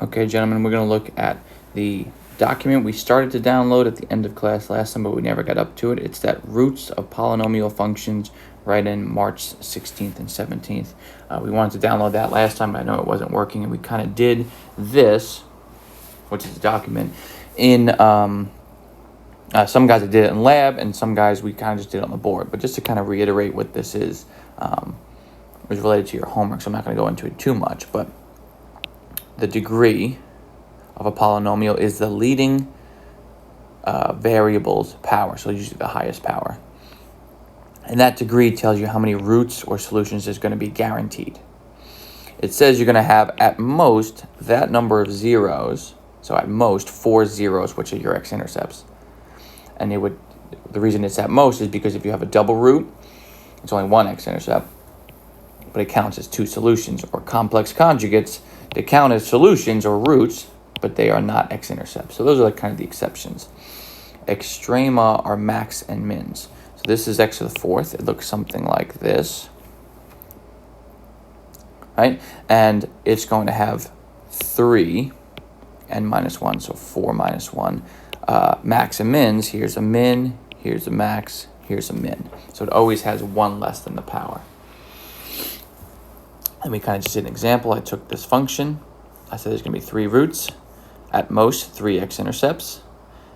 Okay, gentlemen, we're going to look at the document we started to download at the end of class last time, but we never got up to it. It's that roots of polynomial functions right in March 16th and 17th. We wanted to download that last time, but I know it wasn't working, and we kind of did this, which is a document, in some guys did it in lab, and some guys we kind of just did it on the board. But just to kind of reiterate what this is related to your homework, so I'm not going to go into it too much, but the degree of a polynomial is the leading variable's power, so usually the highest power. And that degree tells you how many roots or solutions is going to be guaranteed. It says you're going to have at most that number of zeros, so at most 4 zeros, which are your x-intercepts. And the reason it's at most is because if you have a double root, it's only one x-intercept, but it counts as 2 solutions. Or complex conjugates, they count as solutions or roots, but they are not x-intercepts. So those are kind of the exceptions. Extrema are max and mins. So this is x to the 4th. It looks something like this, right? And it's going to have 3 n minus 1, so 4 minus 1. Max and mins, here's a min, here's a max, here's a min. So it always has 1 less than the power. And we kind of just did an example. I took this function. I said there's going to be 3 roots, at most 3 x-intercepts,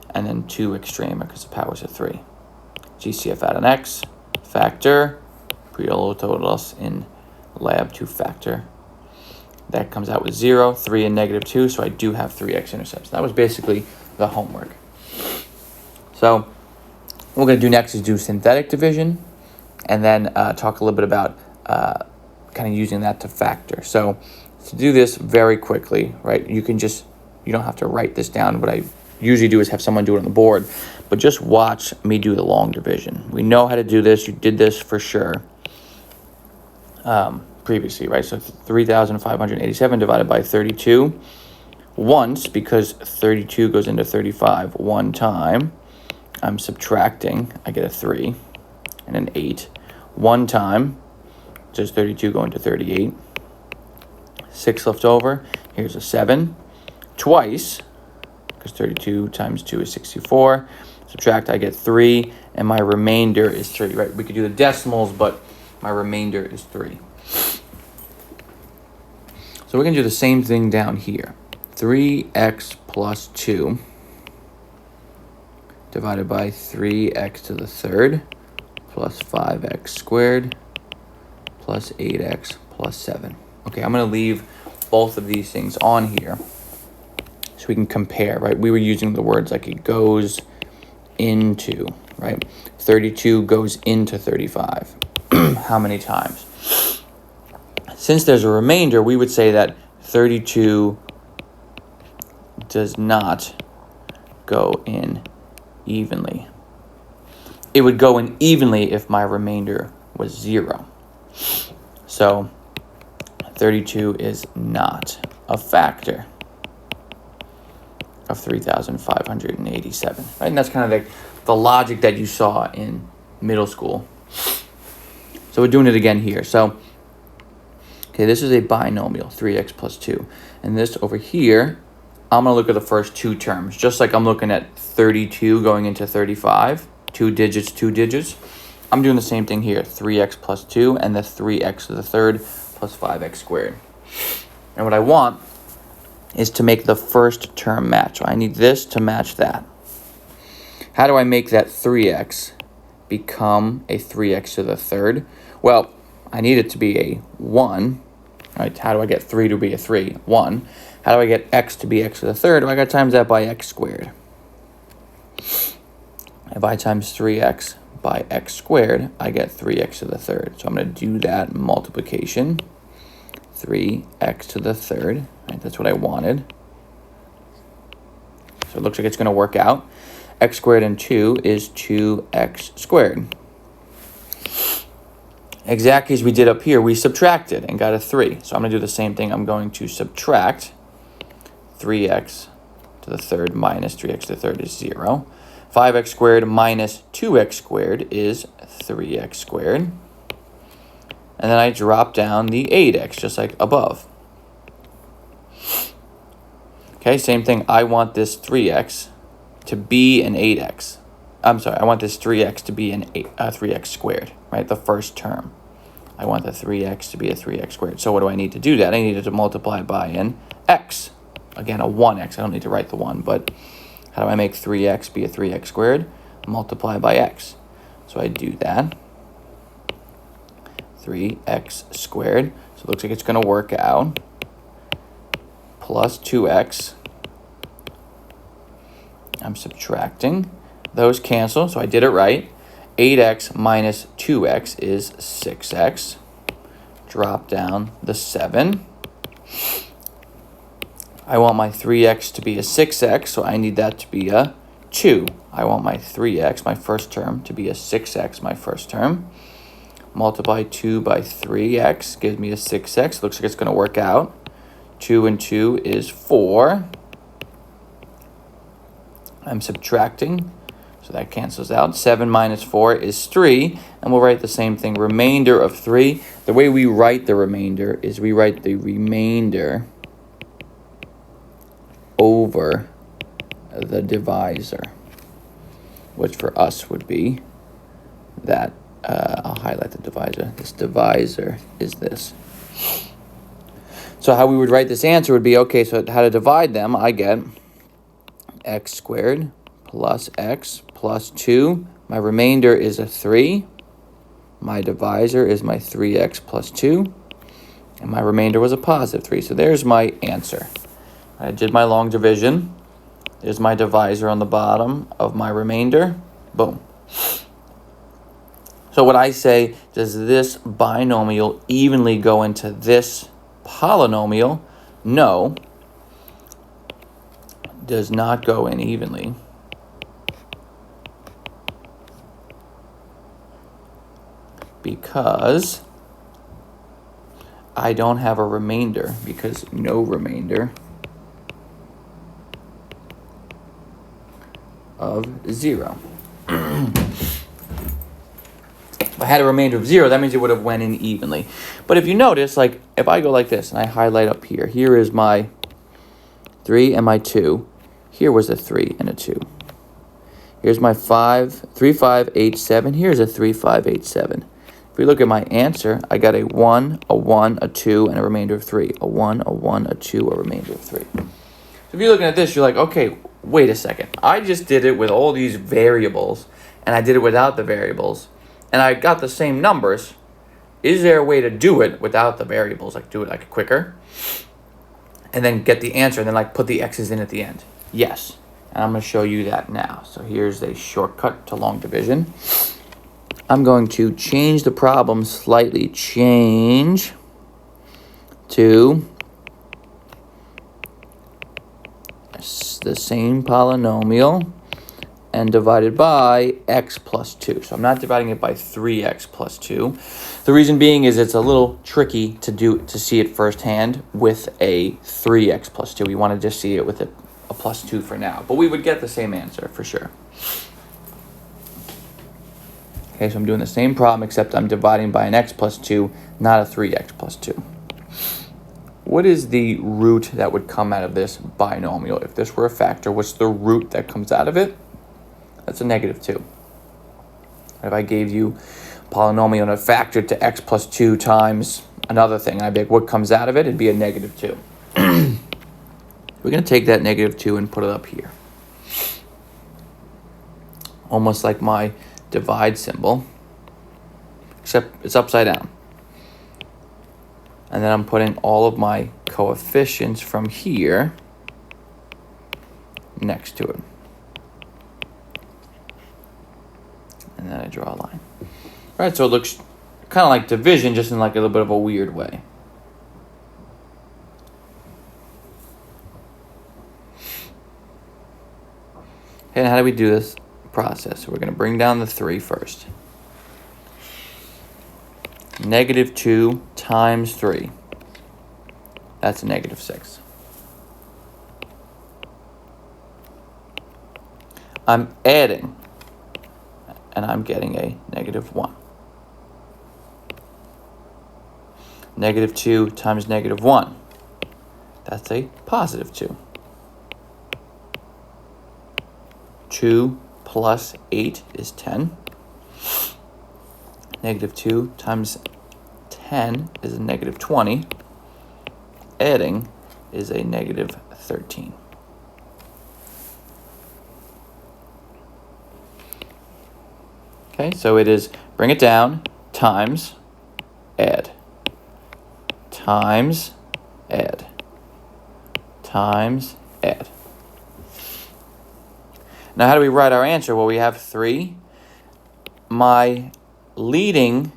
and then 2 extrema because the powers are 3. GCF add an x, factor, Priolo told us in lab to factor. That comes out with 0, 3, and negative 2, so I do have 3 x-intercepts. That was basically the homework. So what we're going to do next is do synthetic division, and then talk a little bit about kind of using that to factor. So to do this very quickly, right, you don't have to write this down. What I usually do is have someone do it on the board, but just watch me do the long division. We know how to do this. You did this for sure previously, right? So 3,587 divided by 32 once, because 32 goes into 35 one time. I'm subtracting. I get a 3 and an 8. One time, does 32 go into 38? 6 left over. Here's a 7. Twice, because 32 times 2 is 64. Subtract, I get 3, and my remainder is 3, right? We could do the decimals, but my remainder is 3. So we're going to do the same thing down here. 3x plus 2 divided by 3x to the 3rd plus 5x squared plus 8x plus 7. Okay, I'm going to leave both of these things on here so we can compare, right? We were using the words like it goes into, right? 32 goes into 35. How many times? Since there's a remainder, we would say that 32 does not go in evenly. It would go in evenly if my remainder was 0. So 32 is not a factor of 3,587. Right? And that's kind of like the logic that you saw in middle school. So we're doing it again here. So, okay, this is a binomial, 3x plus 2. And this over here, I'm going to look at the first 2 terms, just like I'm looking at 32 going into 35, 2 digits, 2 digits. I'm doing the same thing here, 3x plus 2 and the 3x to the 3rd plus 5x squared. And what I want is to make the first term match. So I need this to match that. How do I make that 3x become a 3x to the 3rd? Well, I need it to be a 1. Right? How do I get 3 to be a 3? 1. How do I get x to be x to the 3rd? Well, I got to times that by x squared. If I times 3x by x squared, I get 3x to the 3rd. So I'm going to do that multiplication. 3x to the 3rd. Right? That's what I wanted. So it looks like it's going to work out. X squared and 2 is 2x squared. Exactly as we did up here, we subtracted and got a 3. So I'm going to do the same thing. I'm going to subtract 3x to the 3rd minus 3x to the 3rd is 0. 5x squared minus 2x squared is 3x squared. And then I drop down the 8x, just like above. Okay, same thing. I want this 3x to be an 8x. I'm sorry, I want this 3x to be an 3x squared, right? The first term. I want the 3x to be a 3x squared. So what do I need to do that? I needed to multiply by an x. Again, a 1x. I don't need to write the 1, but how do I make 3x be a 3x squared? Multiply by x. So I do that. 3x squared. So it looks like it's going to work out. Plus 2x. I'm subtracting. Those cancel, so I did it right. 8x minus 2x is 6x. Drop down the 7. I want my 3x to be a 6x, so I need that to be a 2. I want my 3x, my first term, to be a 6x, my first term. Multiply 2 by 3x gives me a 6x. Looks like it's going to work out. 2 and 2 is 4. I'm subtracting, so that cancels out. 7 minus 4 is 3, and we'll write the same thing. Remainder of 3. The way we write the remainder is we write the remainder over the divisor, which for us would be that, I'll highlight the divisor. This divisor is this. So how we would write this answer would be, okay, so how to divide them, I get x squared plus x plus 2. My remainder is a 3. My divisor is my 3x plus 2. And my remainder was a positive 3. So there's my answer. I did my long division. There's my divisor on the bottom of my remainder. Boom. So what I say, does this binomial evenly go into this polynomial? No. Does not go in evenly. Because I don't have a remainder, because no remainder of 0. If I had a remainder of 0, that means it would have went in evenly. But if you notice, like if I go like this and I highlight up here, here is my 3 and my 2. Here was a 3 and a 2. Here's my 5, 3, 5, 8, 7. Here's a 3, 5, 8, 7. If we look at my answer, I got a 1, a 2, and a remainder of 3. A 1, a 2, a remainder of 3. So if you're looking at this, you're like, okay, wait a second. I just did it with all these variables, and I did it without the variables, and I got the same numbers. Is there a way to do it without the variables, like do it like quicker, and then get the answer, and then like put the x's in at the end? Yes, and I'm going to show you that now. So here's a shortcut to long division. I'm going to change the problem slightly. Change to the same polynomial and divided by x plus 2. So I'm not dividing it by 3x plus 2. The reason being is it's a little tricky to see it firsthand with a 3x plus 2. We want to just see it with a plus 2 for now. But we would get the same answer for sure. Okay, so I'm doing the same problem, except I'm dividing by an x plus 2, not a 3x plus 2. What is the root that would come out of this binomial? If this were a factor, what's the root that comes out of it? That's a negative 2. If I gave you a polynomial and a factor to x plus 2 times another thing, I'd be like, what comes out of it? It'd be a negative 2. We're going to take that negative 2 and put it up here. Almost like my divide symbol, except it's upside down. And then I'm putting all of my coefficients from here next to it. And then I draw a line. All right, so it looks kind of like division, just in like a little bit of a weird way. And how do we do this process? So we're going to bring down the 3 first. Negative 2 times 3. That's a negative 6. I'm adding, and I'm getting a negative 1. Negative 2 times negative 1. That's a positive 2. 2 plus 8 is 10. Negative 2 times 10 is a negative 20. Adding is a negative 13. Okay, so it is bring it down, times, add, times, add, times, add. Now, how do we write our answer? Well, we have 3. My leading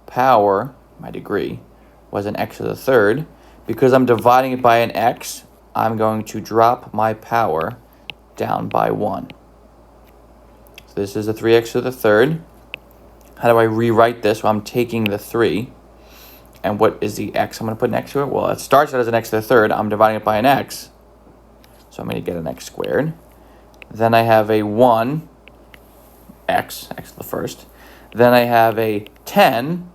power, my degree, was an x to the third. Because I'm dividing it by an x, I'm going to drop my power down by 1. So this is a 3x to the third. How do I rewrite this? Well, I'm taking the 3. And what is the x I'm going to put next to it? Well, it starts out as an x to the third. I'm dividing it by an x. So I'm going to get an x squared. Then I have a 1, x to the first. Then I have a 10.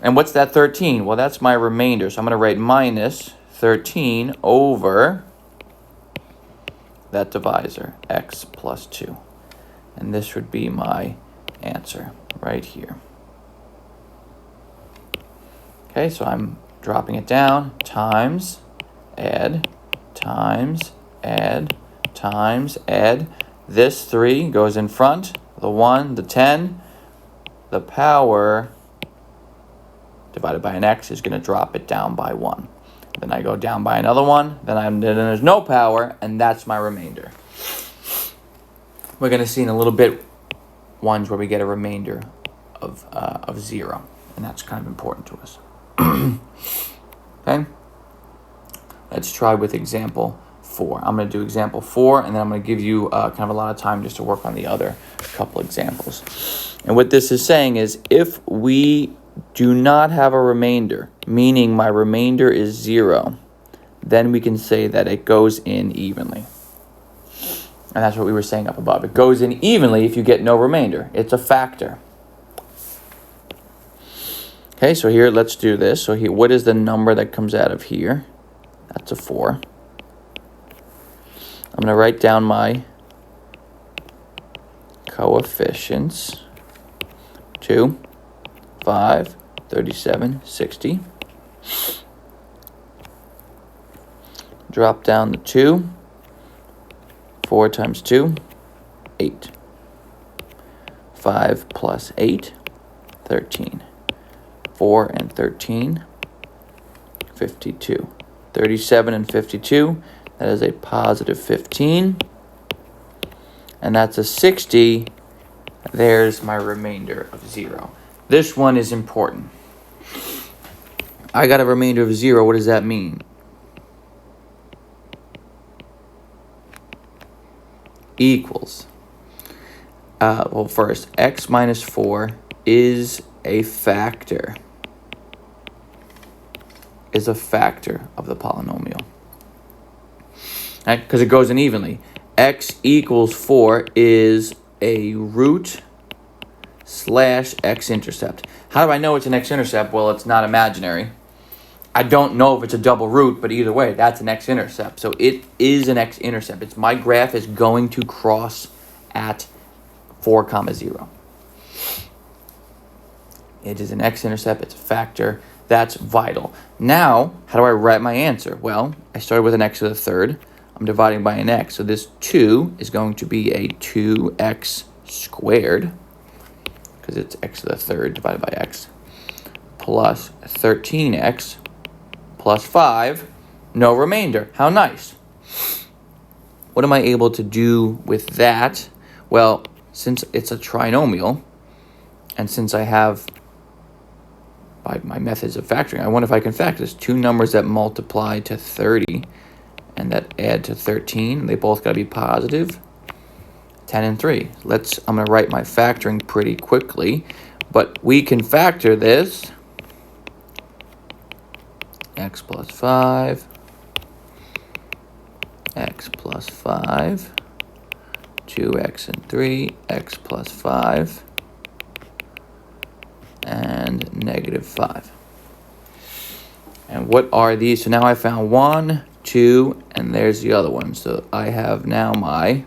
And what's that 13? Well, that's my remainder. So I'm going to write minus 13 over that divisor, x plus 2. And this would be my answer right here. Okay, so I'm dropping it down, times, add, times, add, times, add. This 3 goes in front, the 1, the 10, the power divided by an x is going to drop it down by 1. Then I go down by another 1, then there's no power, and that's my remainder. We're going to see in a little bit ones where we get a remainder of 0, and that's kind of important to us. Okay, let's try with example 4. I'm going to do example 4, and then I'm going to give you kind of a lot of time just to work on the other couple examples. And what this is saying is if we do not have a remainder, meaning my remainder is 0, then we can say that it goes in evenly. And that's what we were saying up above. It goes in evenly if you get no remainder. It's a factor. Okay, so here, let's do this. So here, what is the number that comes out of here? That's a 4. I'm going to write down my coefficients. 2, 5, 37, 60. Drop down the 2. 4 times 2, 8. 5 plus 8, 13. 4 and 13, 52. 37 and 52, that is a positive 15. And that's a 60. There's my remainder of 0. This one is important. I got a remainder of 0. What does that mean? Equals. Well, first, x minus 4 is a factor. Is a factor of the polynomial. Right? Because it goes in evenly. X equals 4 is a root slash x-intercept. How do I know it's an x-intercept? Well, it's not imaginary. I don't know if it's a double root, but either way, that's an x-intercept. So it is an x-intercept. It's my graph is going to cross at 4, 0. It is an x-intercept. It's a factor. That's vital. Now, how do I write my answer? Well, I started with an x to the third. I'm dividing by an x. So this 2 is going to be a 2x squared, because it's x to the third divided by x, plus 13x plus 5, no remainder. How nice. What am I able to do with that? Well, since it's a trinomial, and since I have, by my methods of factoring, I wonder if I can factor this. 2 numbers that multiply to 30 and that add to 13. They both got to be positive. 10 and 3. I'm going to write my factoring pretty quickly, but we can factor this. X plus 5, x plus 5, 2x and 3, x plus 5, and negative 5. And what are these? So now I found 1, 2, and there's the other one. So I have now my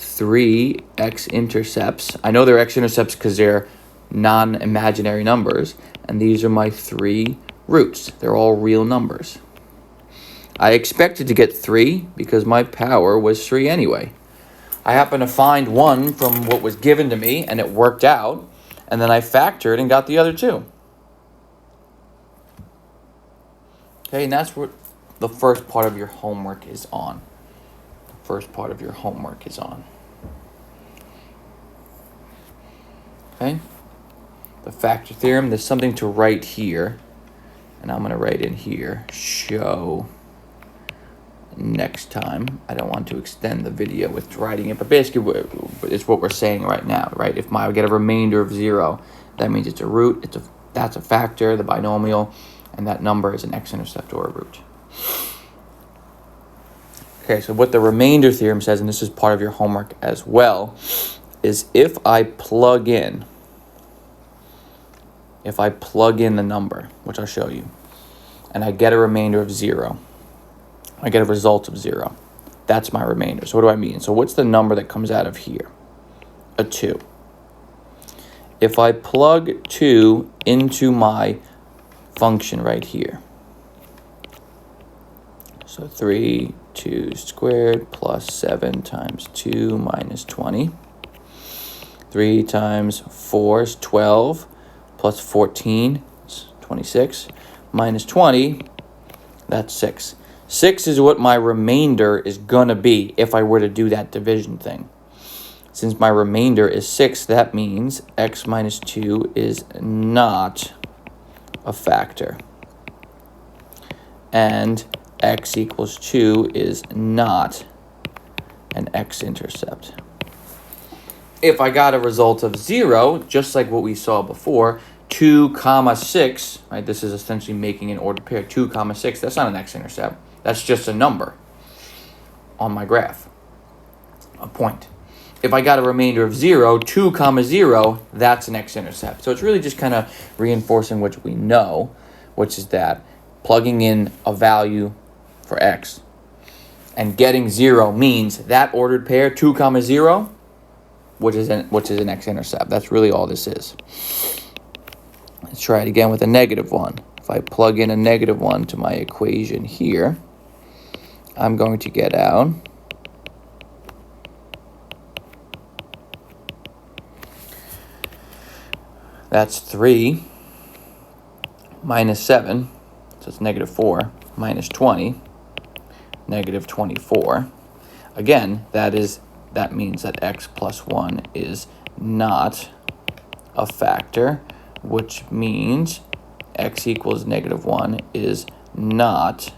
3 x-intercepts. I know they're x-intercepts because they're non-imaginary numbers, and these are my 3 roots. They're all real numbers. I expected to get 3 because my power was 3 anyway. I happened to find one from what was given to me, and it worked out, and then I factored and got the other 2. Okay, and that's what the first part of your homework is on. The first part of your homework is on. Okay? The factor theorem, there's something to write here, and I'm going to write in here, show next time. I don't want to extend the video with writing it, but basically it's what we're saying right now, right? If I get a remainder of 0, that means it's a root, that's a factor, the binomial, and that number is an x-intercept or a root. Okay, so what the remainder theorem says, and this is part of your homework as well, is if I plug in the number, which I'll show you, and I get a remainder of 0, I get a result of 0. That's my remainder. So what do I mean? So what's the number that comes out of here? A 2. If I plug 2 into my function right here, so 3, 2 squared plus 7 times 2 minus 20. 3 times 4 is 12 plus 14 is 26 minus 20, that's 6. 6 is what my remainder is going to be if I were to do that division thing. Since my remainder is 6, that means x minus 2 is not a factor. And x equals 2 is not an x-intercept. If I got a result of 0, just like what we saw before, 2 comma 6, right? This is essentially making an ordered pair. 2 comma 6, that's not an x-intercept. That's just a number on my graph, a point. If I got a remainder of 0, 2 comma 0, that's an x-intercept. So it's really just kind of reinforcing what we know, which is that plugging in a value for x and getting 0 means that ordered pair, 2 comma 0, which is an x-intercept. That's really all this is. Let's try it again with a negative 1. If I plug in a negative 1 to my equation here, I'm going to get out that's 3 minus 7, so it's negative 4, minus 20, negative 24. Again, that means that x plus 1 is not a factor, which means x equals negative 1 is not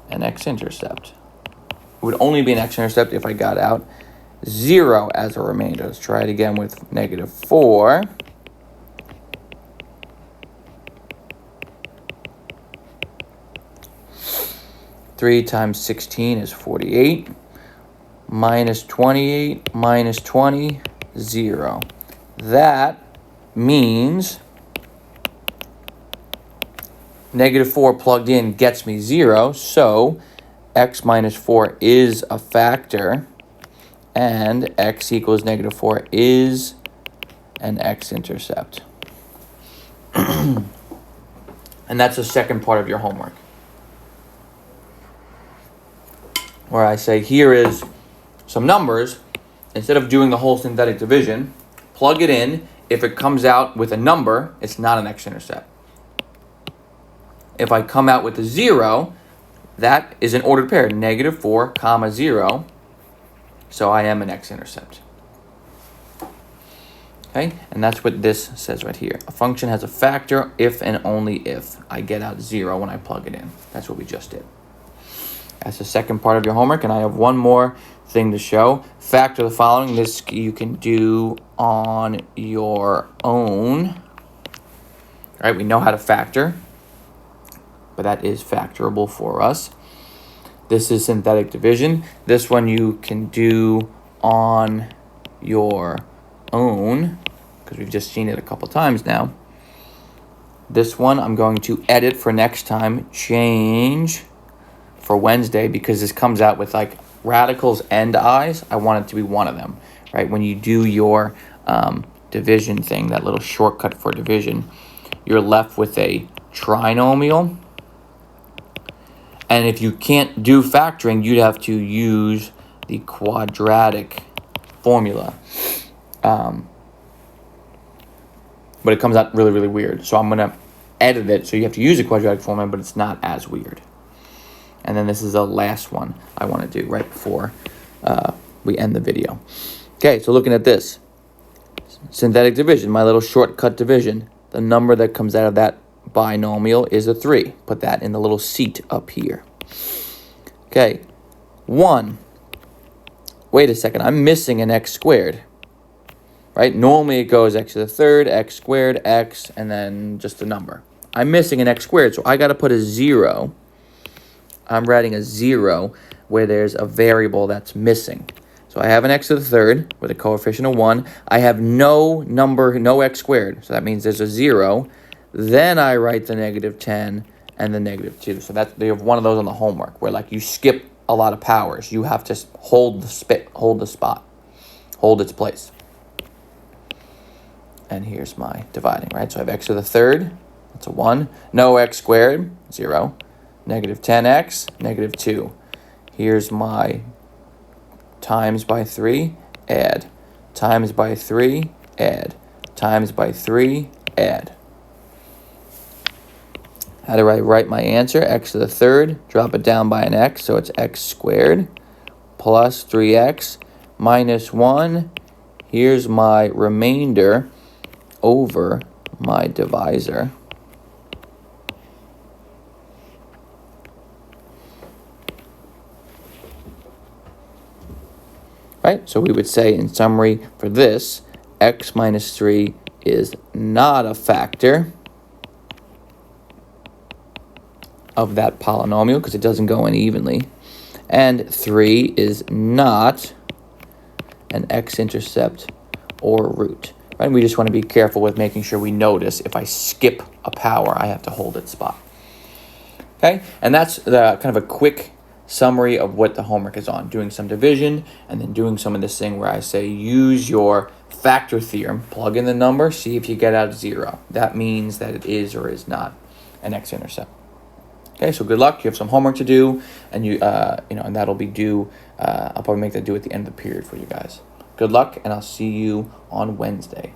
an x-intercept. It would only be an x-intercept if I got out 0 as a remainder. Let's try it again with negative 4. Three times 16 is 48. Minus 28 minus 20, 0. That means negative 4 plugged in gets me 0, so x minus 4 is a factor, and x equals negative 4 is an x-intercept. And that's the second part of your homework, where I say here is some numbers. Instead of doing the whole synthetic division, plug it in. If it comes out with a number, it's not an x-intercept. If I come out with a 0, that is an ordered pair, negative 4 comma 0, so I am an x-intercept. Okay, and that's what this says right here. A function has a factor if and only if I get out 0 when I plug it in. That's what we just did. That's the second part of your homework, and I have one more thing to show. Factor the following. This you can do on your own. All right, we know how to factor, but that is factorable for us. This is synthetic division. This one you can do on your own, because we've just seen it a couple times now. This one I'm going to edit for next time. Change for Wednesday, because this comes out with like radicals and i's, I want it to be one of them, right? When you do your division thing, that little shortcut for division, you're left with a trinomial. And if you can't do factoring, you'd have to use the quadratic formula. But it comes out really, really weird. So I'm going to edit it so you have to use a quadratic formula, but it's not as weird. And then this is the last one I want to do right before we end the video. Okay, so looking at this. Synthetic division, my little shortcut division. The number that comes out of that binomial is a 3. Put that in the little seat up here. Okay, 1. Wait a second, I'm missing an x squared. Right? Normally it goes x to the third, x squared, x, and then just a number. I'm missing an x squared, so I got to put a 0. I'm writing a 0 where there's a variable that's missing. So I have an x to the third with a coefficient of 1. I have no number, no x squared. So that means there's a 0. Then I write the -10 and the -2. So that's, they have one of those on the homework where like you skip a lot of powers. You have to hold the spot, hold its place. And here's my dividing, right? So I have x to the third, that's a 1. No x squared, 0. -10x, -2. Here's my times by 3, add. Times by 3, add. Times by 3, add. How do I write my answer? X to the third, drop it down by an x, so it's x squared plus 3x minus 1. Here's my remainder over my divisor. Right? So we would say in summary for this, x minus 3 is not a factor of that polynomial because it doesn't go in evenly. And 3 is not an x-intercept or root. Right? We just want to be careful with making sure we notice if I skip a power, I have to hold its spot. Okay? And that's the kind of a quick summary of what the homework is on. Doing some division and then doing some of this thing where I say use your factor theorem, plug in the number, see if you get out 0. That means that it is or is not an x-intercept. Okay, so good luck. You have some homework to do, and and that'll be due. I'll probably make that due at the end of the period for you guys. Good luck, and I'll see you on Wednesday.